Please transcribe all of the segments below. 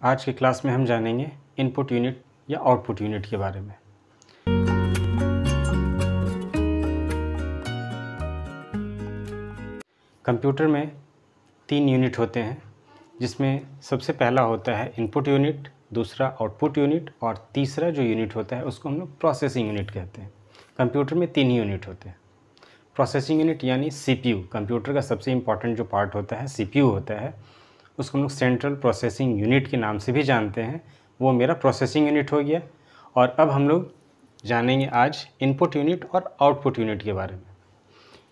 आज के क्लास में हम जानेंगे इनपुट यूनिट या आउटपुट यूनिट के बारे में। कंप्यूटर में 3 यूनिट होते हैं, जिसमें सबसे पहला होता है इनपुट यूनिट, दूसरा आउटपुट यूनिट और तीसरा जो यूनिट होता है उसको हम लोग प्रोसेसिंग यूनिट कहते हैं। कंप्यूटर में 3 ही यूनिट होते हैं। प्रोसेसिंग यूनिट यानी सीपीयू, कंप्यूटर का सबसे इम्पॉर्टेंट जो पार्ट होता है सीपीयू होता है, उसको हम लोग सेंट्रल प्रोसेसिंग यूनिट के नाम से भी जानते हैं। वो मेरा प्रोसेसिंग यूनिट हो गया। और अब हम लोग जानेंगे आज इनपुट यूनिट और आउटपुट यूनिट के बारे में।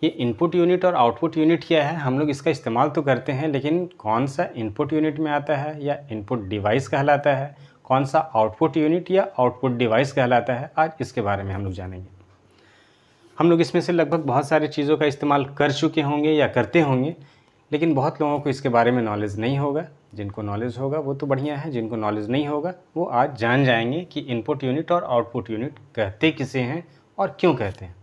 ये इनपुट यूनिट और आउटपुट यूनिट क्या है, हम लोग इसका इस्तेमाल तो करते हैं, लेकिन कौन सा इनपुट यूनिट में आता है या इनपुट डिवाइस कहलाता है, कौन सा आउटपुट यूनिट या आउटपुट डिवाइस कहलाता है, आज इसके बारे में हम लोग जानेंगे। हम लोग इसमें से लगभग बहुत सारी चीज़ों का इस्तेमाल कर चुके होंगे या करते होंगे, लेकिन बहुत लोगों को इसके बारे में नॉलेज नहीं होगा। जिनको नॉलेज होगा वो तो बढ़िया है, जिनको नॉलेज नहीं होगा वो आज जान जाएंगे कि इनपुट यूनिट और आउटपुट यूनिट कहते किसे हैं और क्यों कहते हैं।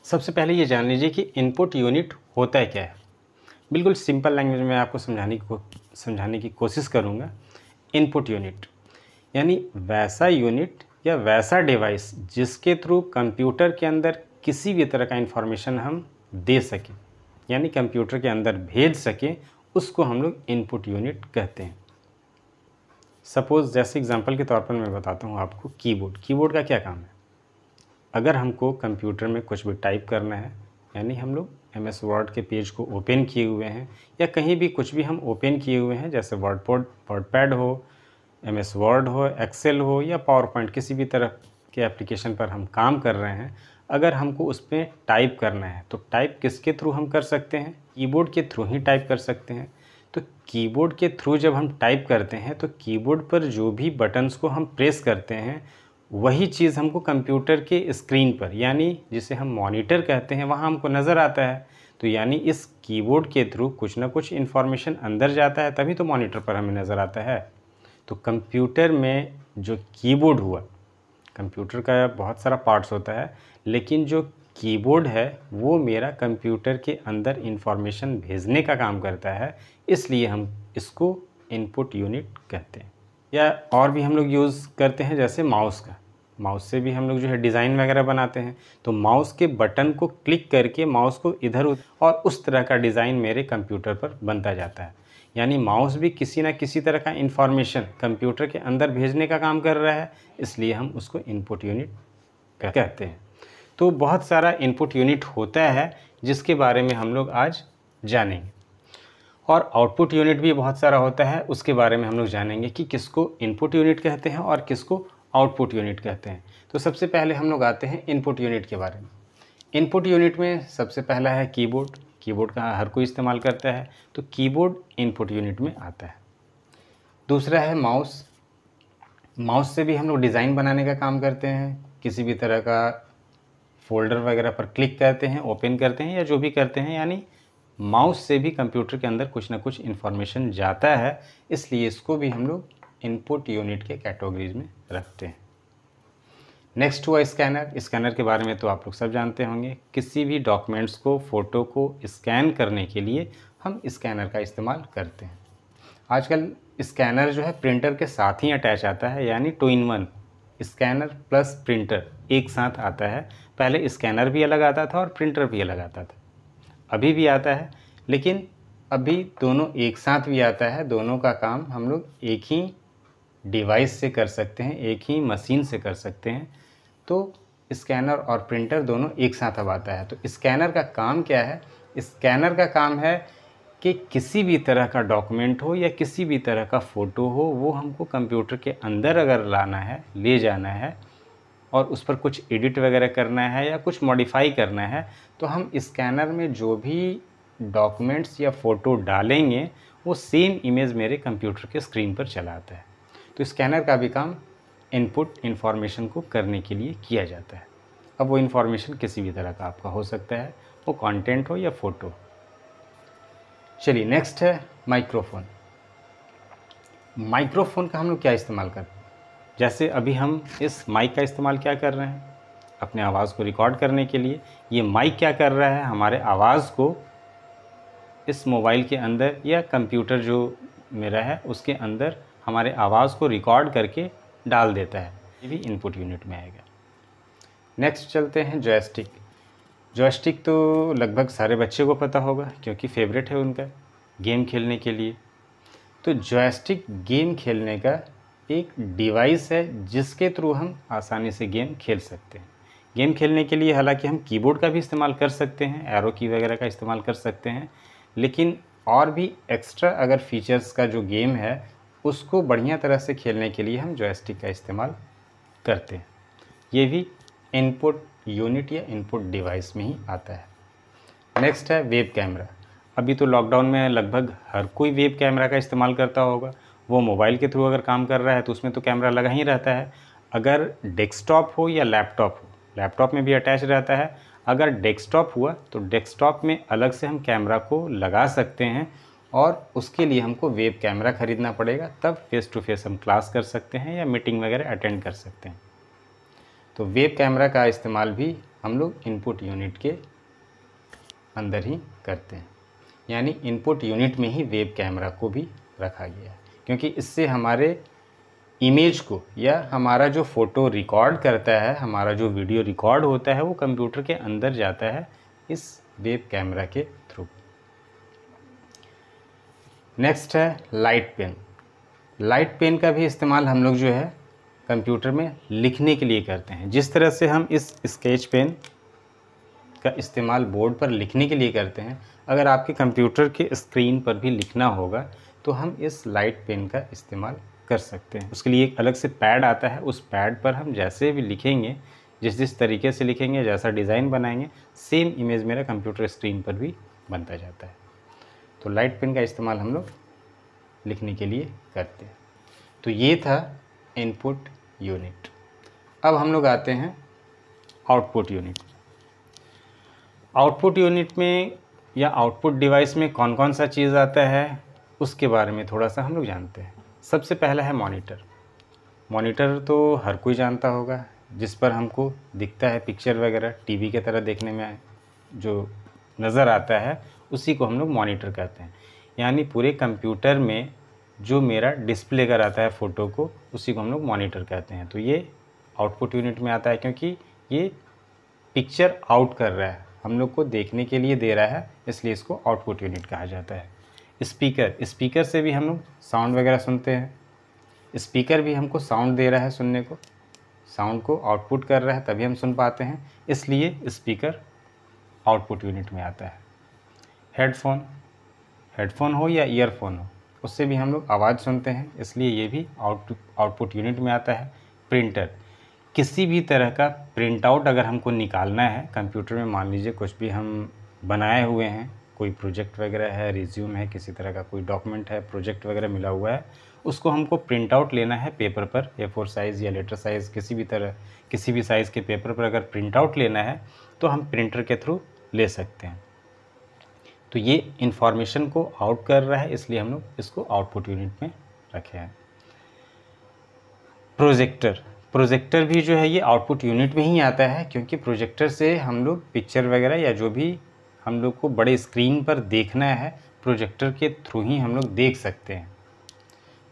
सबसे पहले ये जान लीजिए कि इनपुट यूनिट होता है क्या है। बिल्कुल सिंपल लैंग्वेज में आपको समझाने की कोशिश करूँगा। इनपुट यूनिट यानी वैसा यूनिट या वैसा डिवाइस जिसके थ्रू कंप्यूटर के अंदर किसी भी तरह का इन्फॉर्मेशन हम दे सकें, यानी कंप्यूटर के अंदर भेज सकें, उसको हम लोग इनपुट यूनिट कहते हैं। सपोज़ जैसे एग्जांपल के तौर पर मैं बताता हूँ आपको कीबोर्ड का क्या काम है। अगर हमको कंप्यूटर में कुछ भी टाइप करना है, यानी हम लोग MS वर्ड के पेज को ओपन किए हुए हैं या कहीं भी कुछ भी हम ओपन किए हुए हैं, जैसे वर्डपैड हो, MS वर्ड हो, एक्सेल हो या पावर पॉइंट, किसी भी तरह के एप्लीकेशन पर हम काम कर रहे हैं, अगर हमको उस पर टाइप करना है तो टाइप किसके थ्रू हम कर सकते हैं? कीबोर्ड के थ्रू ही टाइप कर सकते हैं। तो कीबोर्ड के थ्रू जब हम टाइप करते हैं तो कीबोर्ड पर जो भी बटन्स को हम प्रेस करते हैं वही चीज़ हमको कंप्यूटर के स्क्रीन पर, यानी जिसे हम मॉनिटर कहते हैं, वहाँ हमको नज़र आता है। तो यानी इस कीबोर्ड के थ्रू कुछ ना कुछ इन्फॉर्मेशन अंदर जाता है, तभी तो मॉनिटर पर हमें नज़र आता है। तो कंप्यूटर में जो कीबोर्ड हुआ, कंप्यूटर का बहुत सारा पार्ट्स होता है, लेकिन जो कीबोर्ड है वो मेरा कंप्यूटर के अंदर इंफॉर्मेशन भेजने का काम करता है, इसलिए हम इसको इनपुट यूनिट कहते हैं। या और भी हम लोग यूज़ करते हैं, जैसे माउस से भी हम लोग जो है डिज़ाइन वगैरह बनाते हैं। तो माउस के बटन को क्लिक करके माउस को इधर उधर और उस तरह का डिज़ाइन मेरे कंप्यूटर पर बनता जाता है। यानी माउस भी किसी न किसी तरह का इन्फॉर्मेशन कंप्यूटर के अंदर भेजने का काम कर रहा है, इसलिए हम उसको इनपुट यूनिट कहते हैं। तो बहुत सारा इनपुट यूनिट होता है जिसके बारे में हम लोग आज जानेंगे, और आउटपुट यूनिट भी बहुत सारा होता है, उसके बारे में हम लोग जानेंगे कि किसको इनपुट यूनिट कहते हैं और किसको आउटपुट यूनिट कहते हैं। तो सबसे पहले हम लोग आते हैं इनपुट यूनिट के बारे में। इनपुट यूनिट में सबसे पहला है कीबोर्ड का हर कोई इस्तेमाल करता है, तो कीबोर्ड इनपुट यूनिट में आता है। दूसरा है माउस से भी हम लोग डिज़ाइन बनाने का काम करते हैं, किसी भी तरह का फोल्डर वगैरह पर क्लिक करते हैं, ओपन करते हैं या जो भी करते हैं, यानी माउस से भी कंप्यूटर के अंदर कुछ ना कुछ इन्फॉर्मेशन जाता है, इसलिए इसको भी हम लोग इनपुट यूनिट के कैटेगरीज में रखते हैं। नेक्स्ट हुआ स्कैनर के बारे में तो आप लोग सब जानते होंगे। किसी भी डॉक्यूमेंट्स को, फ़ोटो को स्कैन करने के लिए हम स्कैनर का इस्तेमाल करते हैं। आजकल स्कैनर जो है प्रिंटर के साथ ही अटैच आता है, यानी 2 in 1, स्कैनर प्लस प्रिंटर एक साथ आता है। पहले स्कैनर भी अलग आता था और प्रिंटर भी अलग आता था, अभी भी आता है, लेकिन अभी दोनों एक साथ भी आता है। दोनों का काम हम लोग एक ही डिवाइस से कर सकते हैं, एक ही मशीन से कर सकते हैं। तो स्कैनर और प्रिंटर दोनों एक साथ अब आता है। तो स्कैनर का काम क्या है? स्कैनर का काम है कि किसी भी तरह का डॉक्यूमेंट हो या किसी भी तरह का फ़ोटो हो, वो हमको कंप्यूटर के अंदर अगर लाना है, ले जाना है और उस पर कुछ एडिट वगैरह करना है या कुछ मॉडिफाई करना है, तो हम स्कैनर में जो भी डॉक्यूमेंट्स या फ़ोटो डालेंगे वो सेम इमेज मेरे कंप्यूटर के स्क्रीन पर चला आता है। तो स्कैनर का भी काम इनपुट इन्फॉर्मेशन को करने के लिए किया जाता है। अब वो इन्फॉर्मेशन किसी भी तरह का आपका हो सकता है, वो कंटेंट हो या फ़ोटो। चलिए नेक्स्ट है माइक्रोफोन का हम लोग क्या इस्तेमाल करते हैं? जैसे अभी हम इस माइक का इस्तेमाल क्या कर रहे हैं? अपने आवाज़ को रिकॉर्ड करने के लिए। ये माइक क्या कर रहा है? हमारे आवाज़ को इस मोबाइल के अंदर या कंप्यूटर जो मेरा है उसके अंदर हमारे आवाज़ को रिकॉर्ड करके डाल देता है, ये भी इनपुट यूनिट में आएगा। नेक्स्ट चलते हैं जॉयस्टिक। जॉयस्टिक तो लगभग सारे बच्चे को पता होगा क्योंकि फेवरेट है उनका गेम खेलने के लिए। तो जॉयस्टिक गेम खेलने का एक डिवाइस है जिसके थ्रू हम आसानी से गेम खेल सकते हैं। गेम खेलने के लिए हालांकि हम कीबोर्ड का भी इस्तेमाल कर सकते हैं, एरो की वगैरह का इस्तेमाल कर सकते हैं, लेकिन और भी एक्स्ट्रा अगर फीचर्स का जो गेम है उसको बढ़िया तरह से खेलने के लिए हम जॉयस्टिक का इस्तेमाल करते हैं। ये भी इनपुट यूनिट या इनपुट डिवाइस में ही आता है। नेक्स्ट है वेब कैमरा। अभी तो लॉकडाउन में लगभग हर कोई वेब कैमरा का इस्तेमाल करता होगा। वो मोबाइल के थ्रू अगर काम कर रहा है तो उसमें तो कैमरा लगा ही रहता है, अगर डेस्कटॉप हो या लैपटॉप हो, लैपटॉप में भी अटैच रहता है। अगर डेस्कटॉप हुआ तो डेस्कटॉप में अलग से हम कैमरा को लगा सकते हैं और उसके लिए हमको वेब कैमरा ख़रीदना पड़ेगा, तब फेस टू फेस हम क्लास कर सकते हैं या मीटिंग वगैरह अटेंड कर सकते हैं। तो वेब कैमरा का इस्तेमाल भी हम लोग इनपुट यूनिट के अंदर ही करते हैं, यानी इनपुट यूनिट में ही वेब कैमरा को भी रखा गया है, क्योंकि इससे हमारे इमेज को या हमारा जो फ़ोटो रिकॉर्ड करता है, हमारा जो वीडियो रिकॉर्ड होता है, वो कंप्यूटर के अंदर जाता है इस वेब कैमरा के थ्रू। नेक्स्ट है लाइट पेन। लाइट पेन का भी इस्तेमाल हम लोग जो है कंप्यूटर में लिखने के लिए करते हैं। जिस तरह से हम इस स्केच पेन का इस्तेमाल बोर्ड पर लिखने के लिए करते हैं, अगर आपके कंप्यूटर के स्क्रीन पर भी लिखना होगा तो हम इस लाइट पेन का इस्तेमाल कर सकते हैं। उसके लिए एक अलग से पैड आता है, उस पैड पर हम जैसे भी लिखेंगे, जिस तरीके से लिखेंगे, जैसा डिज़ाइन बनाएंगे, सेम इमेज मेरा कंप्यूटर स्क्रीन पर भी बनता जाता है। तो लाइट पेन का इस्तेमाल हम लोग लिखने के लिए करते हैं। तो ये था इनपुट यूनिट। अब हम लोग आते हैं आउटपुट यूनिट। आउटपुट यूनिट में या आउटपुट डिवाइस में कौन कौन सा चीज़ आता है उसके बारे में थोड़ा सा हम लोग जानते हैं। सबसे पहला है मॉनिटर। मॉनिटर तो हर कोई जानता होगा, जिस पर हमको दिखता है पिक्चर वगैरह, टीवी की तरह देखने में जो नज़र आता है उसी को हम लोग मॉनिटर कहते हैं। यानी पूरे कंप्यूटर में जो मेरा डिस्प्ले कराता है फ़ोटो को, उसी को हम लोग मॉनिटर कहते हैं। तो ये आउटपुट यूनिट में आता है क्योंकि ये पिक्चर आउट कर रहा है, हम लोग को देखने के लिए दे रहा है, इसलिए इसको आउटपुट यूनिट कहा जाता है। स्पीकर से भी हम लोग साउंड वगैरह सुनते हैं। स्पीकर भी हमको साउंड दे रहा है सुनने को, साउंड को आउटपुट कर रहा है, तभी हम सुन पाते हैं, इसलिए स्पीकर आउटपुट यूनिट में आता है। हेडफोन हो या ईयरफोन हो, उससे भी हम लोग आवाज़ सुनते हैं, इसलिए ये भी आउटपुट यूनिट में आता है। प्रिंटर, किसी भी तरह का प्रिंट आउट अगर हमको निकालना है कंप्यूटर में, मान लीजिए कुछ भी हम बनाए हुए हैं, कोई प्रोजेक्ट वगैरह है, रिज्यूम है, किसी तरह का कोई डॉक्यूमेंट है, प्रोजेक्ट वगैरह मिला हुआ है, उसको हमको प्रिंट आउट लेना है पेपर पर, A4 साइज़ या लेटर साइज़, किसी भी साइज़ के पेपर पर अगर प्रिंट आउट लेना है तो हम प्रिंटर के थ्रू ले सकते हैं। तो ये इन्फॉर्मेशन को आउट कर रहा है, इसलिए हम लोग इसको आउटपुट यूनिट में रखे हैं। प्रोजेक्टर भी जो है ये आउटपुट यूनिट में ही आता है, क्योंकि प्रोजेक्टर से हम लोग पिक्चर वगैरह या जो भी हम लोग को बड़े स्क्रीन पर देखना है, प्रोजेक्टर के थ्रू ही हम लोग देख सकते हैं।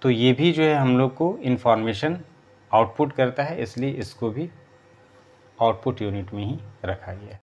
तो ये भी जो है हम लोग को इन्फॉर्मेशन आउटपुट करता है, इसलिए इसको भी आउटपुट यूनिट में ही रखा गया है।